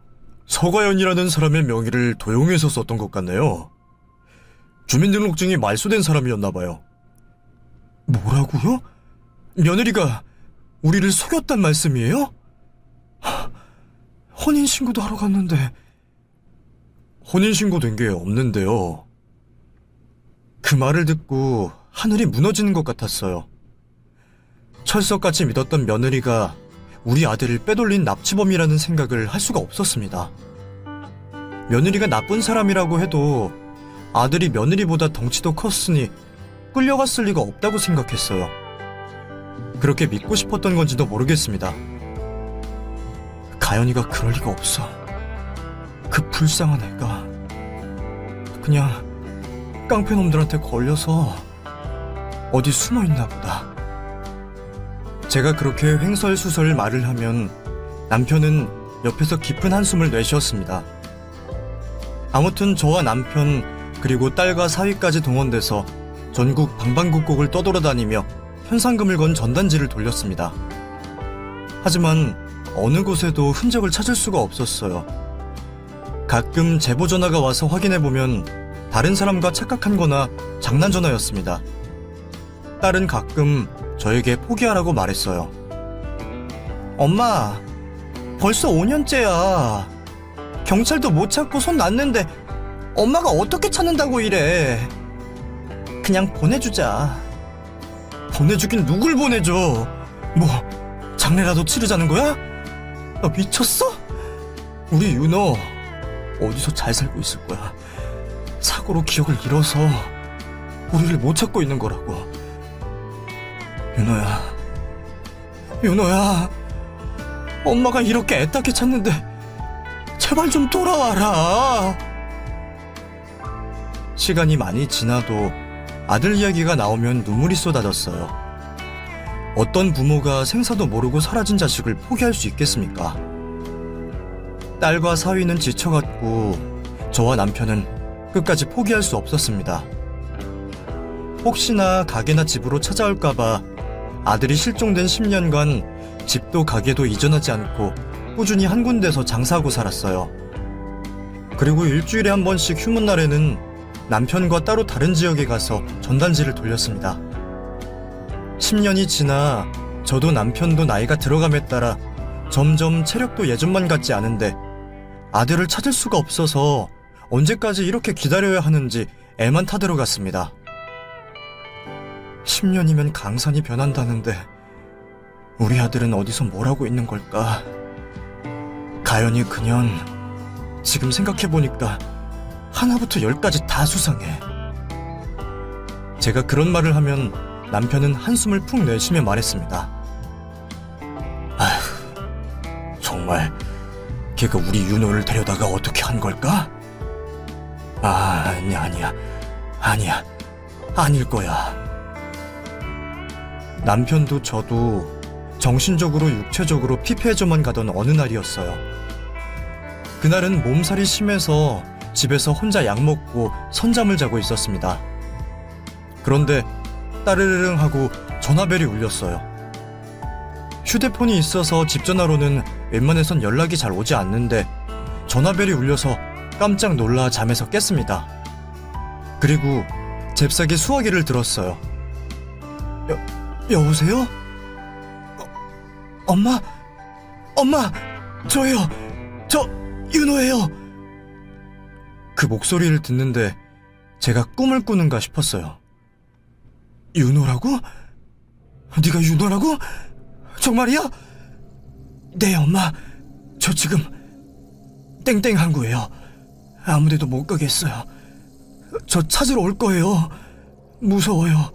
서가연이라는 사람의 명의를 도용해서 썼던 것 같네요. 주민등록증이 말소된 사람이었나봐요. 뭐라고요? 며느리가 우리를 속였단 말씀이에요? 혼인신고도 하러 갔는데. 혼인신고 된 게 없는데요. 그 말을 듣고 하늘이 무너지는 것 같았어요. 철석같이 믿었던 며느리가 우리 아들을 빼돌린 납치범이라는 생각을 할 수가 없었습니다. 며느리가 나쁜 사람이라고 해도 아들이 며느리보다 덩치도 컸으니 끌려갔을 리가 없다고 생각했어요. 그렇게 믿고 싶었던 건지도 모르겠습니다. 가연이가 그럴 리가 없어. 그 불쌍한 애가 그냥 깡패놈들한테 걸려서 어디 숨어있나 보다. 제가 그렇게 횡설수설 말을 하면 남편은 옆에서 깊은 한숨을 내쉬었습니다. 아무튼 저와 남편 그리고 딸과 사위까지 동원돼서 전국 방방곡곡을 떠돌아다니며 현상금을 건 전단지를 돌렸습니다. 하지만 어느 곳에도 흔적을 찾을 수가 없었어요. 가끔 제보 전화가 와서 확인해보면 다른 사람과 착각한 거나 장난 전화였습니다. 딸은 가끔 저에게 포기하라고 말했어요. 엄마, 벌써 5년째야. 경찰도 못 찾고 손 놨는데 엄마가 어떻게 찾는다고 이래. 그냥 보내주자. 보내주긴 누굴 보내줘. 뭐 장례라도 치르자는 거야? 너 미쳤어? 우리 윤호 어디서 잘 살고 있을 거야. 사고로 기억을 잃어서 우리를 못 찾고 있는 거라고. 윤호야, 윤호야, 엄마가 이렇게 애타게 찾는데 제발 좀 돌아와라. 시간이 많이 지나도 아들 이야기가 나오면 눈물이 쏟아졌어요. 어떤 부모가 생사도 모르고 사라진 자식을 포기할 수 있겠습니까? 딸과 사위는 지쳐갔고 저와 남편은 끝까지 포기할 수 없었습니다. 혹시나 가게나 집으로 찾아올까봐 아들이 실종된 10년간 집도 가게도 이전하지 않고 꾸준히 한 군데서 장사하고 살았어요. 그리고 일주일에 한 번씩 휴문 날에는 남편과 따로 다른 지역에 가서 전단지를 돌렸습니다. 10년이 지나 저도 남편도 나이가 들어감에 따라 점점 체력도 예전만 같지 않은데 아들을 찾을 수가 없어서 언제까지 이렇게 기다려야 하는지 애만 타들어갔습니다. 10년이면 강산이 변한다는데 우리 아들은 어디서 뭘 하고 있는 걸까? 가연이 그년 지금 생각해보니까 하나부터 열까지 다 수상해. 제가 그런 말을 하면 남편은 한숨을 푹 내쉬며 말했습니다. 아휴, 정말 걔가 우리 윤호를 데려다가 어떻게 한 걸까? 아니야. 아닐 거야. 남편도 저도 정신적으로 육체적으로 피폐해져만 가던 어느 날이었어요. 그날은 몸살이 심해서 집에서 혼자 약 먹고 선잠을 자고 있었습니다. 그런데 따르르릉 하고 전화벨이 울렸어요. 휴대폰이 있어서 집 전화로는 웬만해선 연락이 잘 오지 않는데 전화벨이 울려서 깜짝 놀라 잠에서 깼습니다. 그리고 잽싸게 수화기를 들었어요. 여보세요? 엄마? 저예요. 저 윤호예요. 그 목소리를 듣는데 제가 꿈을 꾸는가 싶었어요. 윤호라고? 네가 윤호라고? 정말이야? 네, 엄마. 저 지금 땡땡 항구예요. 아무데도 못 가겠어요. 저 찾으러 올 거예요. 무서워요.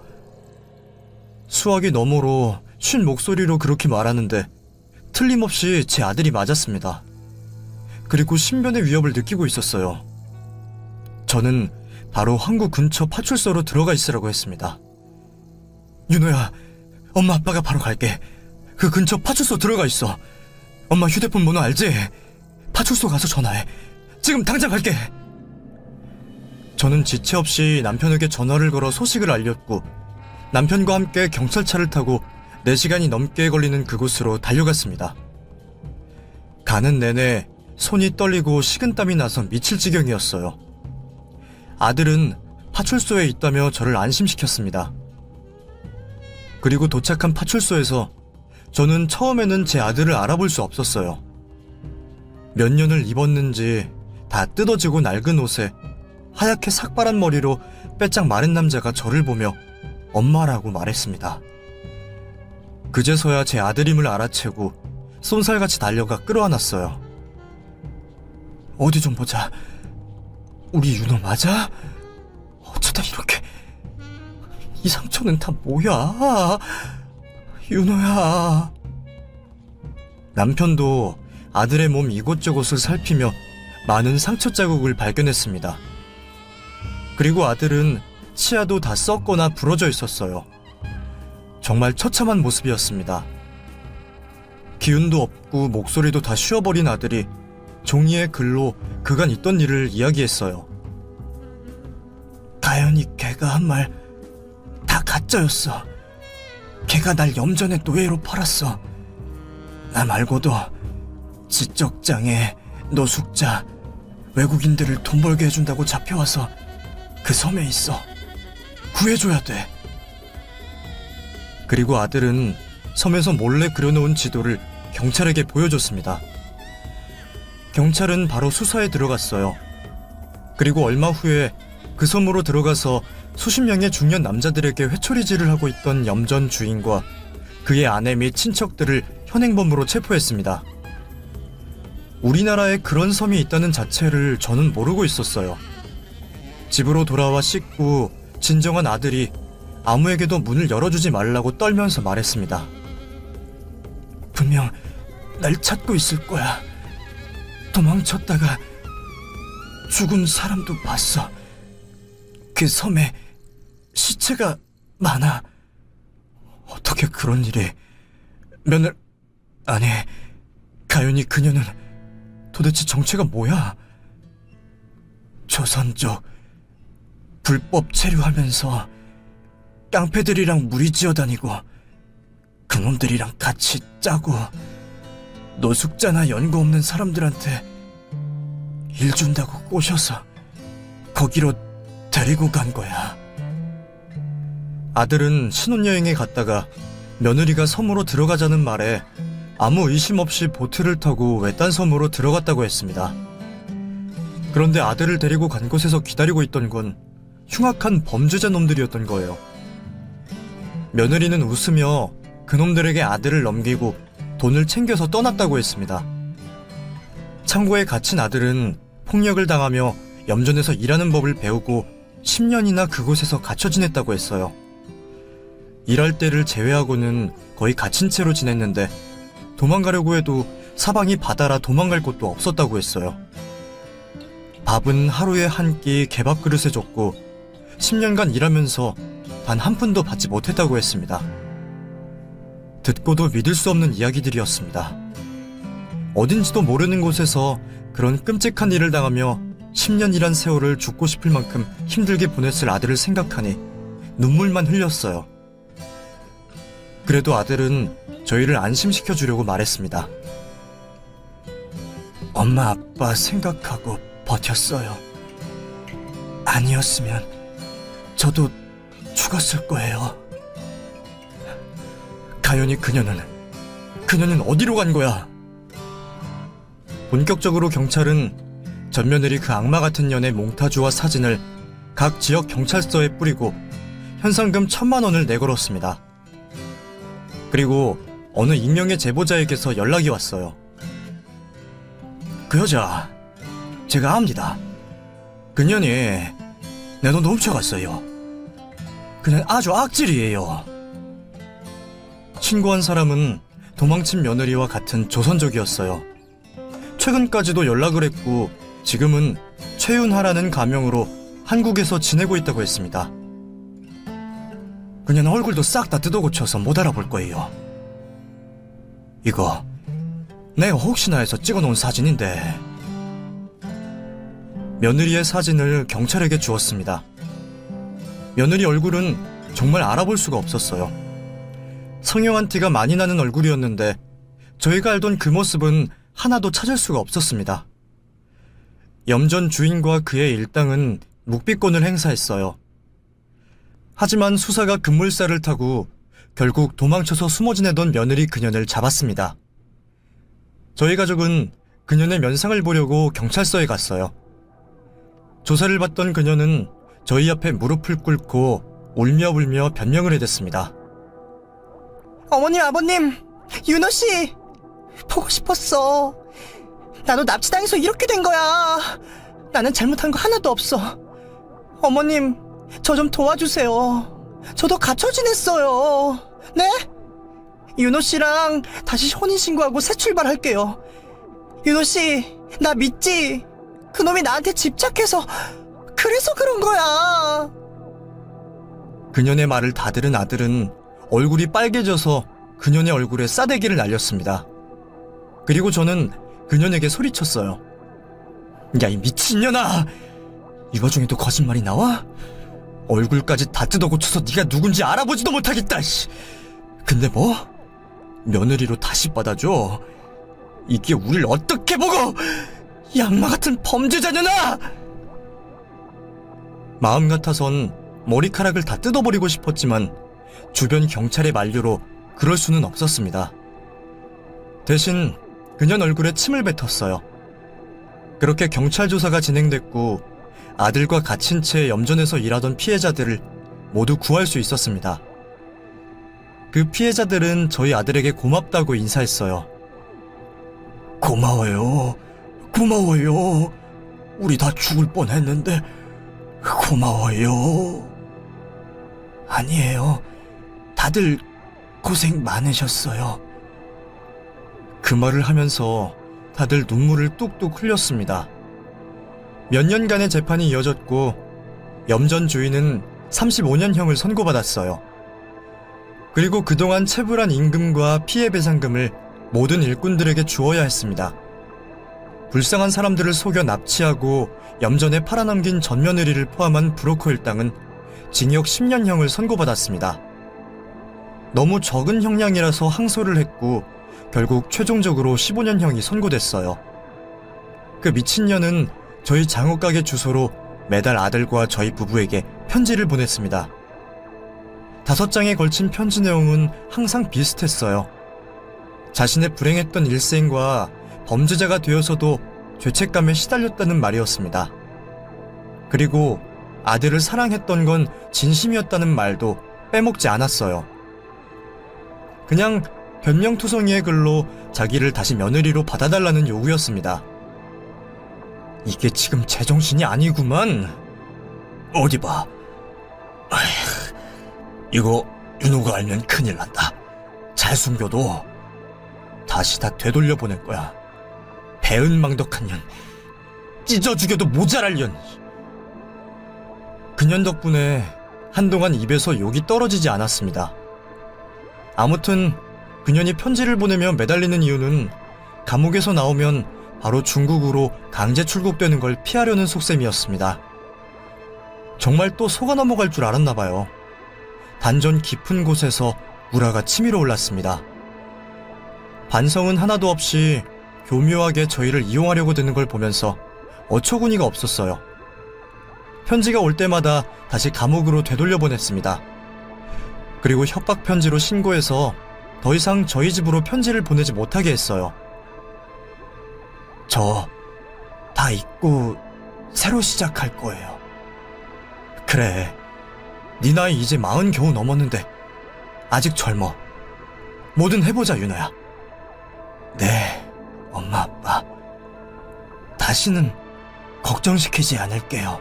수화기 너머로 쉰 목소리로 그렇게 말하는데 틀림없이 제 아들이 맞았습니다. 그리고 신변의 위협을 느끼고 있었어요. 저는 바로 항구 근처 파출소로 들어가 있으라고 했습니다. 윤호야, 엄마 아빠가 바로 갈게. 그 근처 파출소 들어가 있어. 엄마 휴대폰 번호 알지? 파출소 가서 전화해. 지금 당장 갈게. 저는 지체 없이 남편에게 전화를 걸어 소식을 알렸고 남편과 함께 경찰차를 타고 4시간이 넘게 걸리는 그곳으로 달려갔습니다. 가는 내내 손이 떨리고 식은땀이 나서 미칠 지경이었어요. 아들은 파출소에 있다며 저를 안심시켰습니다. 그리고 도착한 파출소에서 저는 처음에는 제 아들을 알아볼 수 없었어요. 몇 년을 입었는지 다 뜯어지고 낡은 옷에 하얗게 삭발한 머리로 빼짝 마른 남자가 저를 보며 엄마라고 말했습니다. 그제서야 제 아들임을 알아채고 쏜살같이 달려가 끌어안았어요. 어디 좀 보자. 우리 윤호 맞아? 어쩌다 이렇게... 이 상처는 다 뭐야? 윤호야. 남편도 아들의 몸 이곳저곳을 살피며 많은 상처 자국을 발견했습니다. 그리고 아들은 치아도 다 썩거나 부러져 있었어요. 정말 처참한 모습이었습니다. 기운도 없고 목소리도 다 쉬어버린 아들이 종이에 글로 그간 있던 일을 이야기했어요. 가연이 걔가 한 말 다 가짜였어. 걔가 날 염전의 노예로 팔았어. 나 말고도 지적장애, 노숙자, 외국인들을 돈 벌게 해준다고 잡혀와서 그 섬에 있어. 구해줘야 돼. 그리고 아들은 섬에서 몰래 그려놓은 지도를 경찰에게 보여줬습니다. 경찰은 바로 수사에 들어갔어요. 그리고 얼마 후에 그 섬으로 들어가서 수십 명의 중년 남자들에게 회초리질을 하고 있던 염전 주인과 그의 아내 및 친척들을 현행범으로 체포했습니다. 우리나라에 그런 섬이 있다는 자체를 저는 모르고 있었어요. 집으로 돌아와 씻고 진정한 아들이 아무에게도 문을 열어주지 말라고 떨면서 말했습니다. 분명 날 찾고 있을 거야. 도망쳤다가 죽은 사람도 봤어. 그 섬에 시체가 많아. 어떻게 그런 일이... 아니, 가연이 그녀는 도대체 정체가 뭐야? 조선족, 불법 체류하면서 깡패들이랑 무리지어 다니고 그놈들이랑 같이 짜고 노숙자나 연고 없는 사람들한테 일 준다고 꼬셔서 거기로 데리고 간 거야. 아들은 신혼여행에 갔다가 며느리가 섬으로 들어가자는 말에 아무 의심 없이 보트를 타고 외딴 섬으로 들어갔다고 했습니다. 그런데 아들을 데리고 간 곳에서 기다리고 있던 건 흉악한 범죄자 놈들이었던 거예요. 며느리는 웃으며 그놈들에게 아들을 넘기고 돈을 챙겨서 떠났다고 했습니다. 창고에 갇힌 아들은 폭력을 당하며 염전에서 일하는 법을 배우고 10년이나 그곳에서 갇혀 지냈다고 했어요. 일할 때를 제외하고는 거의 갇힌 채로 지냈는데 도망가려고 해도 사방이 바다라 도망갈 곳도 없었다고 했어요. 밥은 하루에 한 끼 개밥 그릇에 줬고 10년간 일하면서 단 한 푼도 받지 못했다고 했습니다. 듣고도 믿을 수 없는 이야기들이었습니다. 어딘지도 모르는 곳에서 그런 끔찍한 일을 당하며 10년이란 세월을 죽고 싶을 만큼 힘들게 보냈을 아들을 생각하니 눈물만 흘렸어요. 그래도 아들은 저희를 안심시켜 주려고 말했습니다. 엄마 아빠 생각하고 버텼어요. 아니었으면 저도 죽었을 거예요. 가연이 그녀는 어디로 간 거야? 본격적으로 경찰은 전 며느리 그 악마 같은 년의 몽타주와 사진을 각 지역 경찰서에 뿌리고 현상금 1,000만 원을 내걸었습니다. 그리고 어느 익명의 제보자에게서 연락이 왔어요. 그 여자 제가 압니다. 그년이 내 돈 훔쳐갔어요. 그냥 아주 악질이에요. 신고한 사람은 도망친 며느리와 같은 조선족이었어요. 최근까지도 연락을 했고 지금은 최윤하라는 가명으로 한국에서 지내고 있다고 했습니다. 그냥 얼굴도 싹 다 뜯어고쳐서 못 알아볼 거예요. 이거 내가 혹시나 해서 찍어놓은 사진인데. 며느리의 사진을 경찰에게 주었습니다. 며느리 얼굴은 정말 알아볼 수가 없었어요. 성형한 티가 많이 나는 얼굴이었는데 저희가 알던 그 모습은 하나도 찾을 수가 없었습니다. 염전 주인과 그의 일당은 묵비권을 행사했어요. 하지만 수사가 급물살을 타고 결국 도망쳐서 숨어 지내던 며느리 그년을 잡았습니다. 저희 가족은 그년의 면상을 보려고 경찰서에 갔어요. 조사를 받던 그녀는 저희 앞에 무릎을 꿇고 울며 불며 변명을 해댔습니다. 어머님, 아버님, 윤호씨, 보고 싶었어. 나도 납치당해서 이렇게 된 거야. 나는 잘못한 거 하나도 없어. 어머님, 저 좀 도와주세요. 저도 갇혀 지냈어요. 네? 윤호씨랑 다시 혼인신고하고 새 출발할게요. 윤호씨, 나 믿지? 그놈이 나한테 집착해서 그래서 그런 거야. 그년의 말을 다 들은 아들은 얼굴이 빨개져서 그년의 얼굴에 싸대기를 날렸습니다. 그리고 저는 그년에게 소리쳤어요. 야, 이 미친년아! 이 와중에도 거짓말이 나와? 얼굴까지 다 뜯어고쳐서 네가 누군지 알아보지도 못하겠다. 씨. 근데 뭐? 며느리로 다시 받아줘? 이게 우릴 어떻게 보고! 이 악마 같은 범죄자년아! 마음 같아선 머리카락을 다 뜯어버리고 싶었지만 주변 경찰의 만류로 그럴 수는 없었습니다. 대신 그년 얼굴에 침을 뱉었어요. 그렇게 경찰 조사가 진행됐고 아들과 갇힌 채 염전에서 일하던 피해자들을 모두 구할 수 있었습니다. 그 피해자들은 저희 아들에게 고맙다고 인사했어요. 고마워요. 고마워요. 우리 다 죽을 뻔했는데 고마워요. 아니에요. 다들 고생 많으셨어요. 그 말을 하면서 다들 눈물을 뚝뚝 흘렸습니다. 몇 년간의 재판이 이어졌고 염전 주인은 35년형을 선고받았어요. 그리고 그동안 체불한 임금과 피해배상금을 모든 일꾼들에게 주어야 했습니다. 불쌍한 사람들을 속여 납치하고 염전에 팔아넘긴 전 며느리를 포함한 브로커 일당은 징역 10년형을 선고받았습니다. 너무 적은 형량이라서 항소를 했고 결국 최종적으로 15년형이 선고됐어요. 그 미친년은 저희 장옷가게 주소로 매달 아들과 저희 부부에게 편지를 보냈습니다. 5장에 걸친 편지 내용은 항상 비슷했어요. 자신의 불행했던 일생과 범죄자가 되어서도 죄책감에 시달렸다는 말이었습니다. 그리고 아들을 사랑했던 건 진심이었다는 말도 빼먹지 않았어요. 그냥 변명투성이의 글로 자기를 다시 며느리로 받아달라는 요구였습니다. 이게 지금 제정신이 아니구만. 어디 봐. 이거 윤호가 알면 큰일 난다. 잘 숨겨도 다시 다 되돌려 보낼 거야. 배은망덕한 년. 찢어 죽여도 모자랄 년. 그년 덕분에 한동안 입에서 욕이 떨어지지 않았습니다. 아무튼 그년이 편지를 보내며 매달리는 이유는 감옥에서 나오면 바로 중국으로 강제 출국되는 걸 피하려는 속셈이었습니다. 정말 또 속아 넘어갈 줄 알았나 봐요. 단전 깊은 곳에서 우라가 치밀어 올랐습니다. 반성은 하나도 없이 교묘하게 저희를 이용하려고 드는 걸 보면서 어처구니가 없었어요. 편지가 올 때마다 다시 감옥으로 되돌려 보냈습니다. 그리고 협박 편지로 신고해서 더 이상 저희 집으로 편지를 보내지 못하게 했어요. 저 다 잊고 새로 시작할 거예요. 그래, 네 나이 이제 40 겨우 넘었는데 아직 젊어. 뭐든 해보자, 윤호야. 네, 엄마 아빠. 다시는 걱정시키지 않을게요.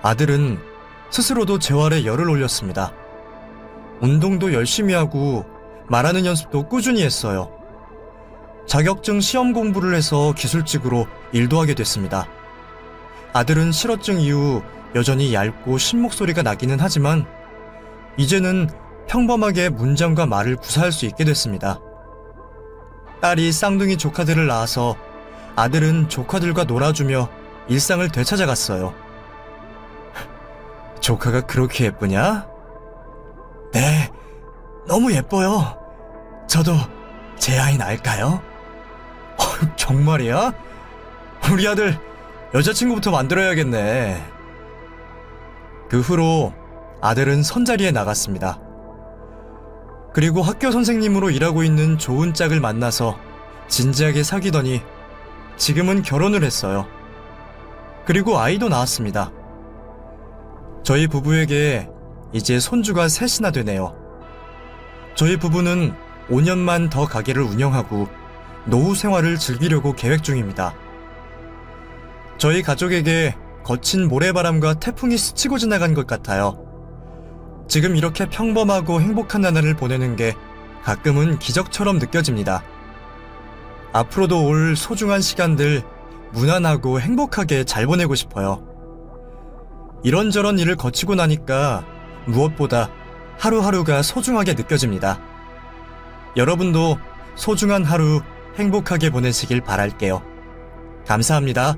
아들은 스스로도 재활에 열을 올렸습니다. 운동도 열심히 하고 말하는 연습도 꾸준히 했어요. 자격증 시험 공부를 해서 기술직으로 일도 하게 됐습니다. 아들은 실어증 이후 여전히 얇고 신 목소리가 나기는 하지만 이제는 평범하게 문장과 말을 구사할 수 있게 됐습니다. 딸이 쌍둥이 조카들을 낳아서 아들은 조카들과 놀아주며 일상을 되찾아갔어요. 조카가 그렇게 예쁘냐? 네, 너무 예뻐요. 저도 제 아이 낳을까요? 정말이야? 우리 아들 여자친구부터 만들어야겠네. 그 후로 아들은 선자리에 나갔습니다. 그리고 학교 선생님으로 일하고 있는 좋은 짝을 만나서 진지하게 사귀더니 지금은 결혼을 했어요. 그리고 아이도 낳았습니다. 저희 부부에게 이제 손주가 셋이나 되네요. 저희 부부는 5년만 더 가게를 운영하고 노후 생활을 즐기려고 계획 중입니다. 저희 가족에게 거친 모래바람과 태풍이 스치고 지나간 것 같아요. 지금 이렇게 평범하고 행복한 나날을 보내는 게 가끔은 기적처럼 느껴집니다. 앞으로도 올 소중한 시간들 무난하고 행복하게 잘 보내고 싶어요. 이런저런 일을 거치고 나니까 무엇보다 하루하루가 소중하게 느껴집니다. 여러분도 소중한 하루 행복하게 보내시길 바랄게요. 감사합니다.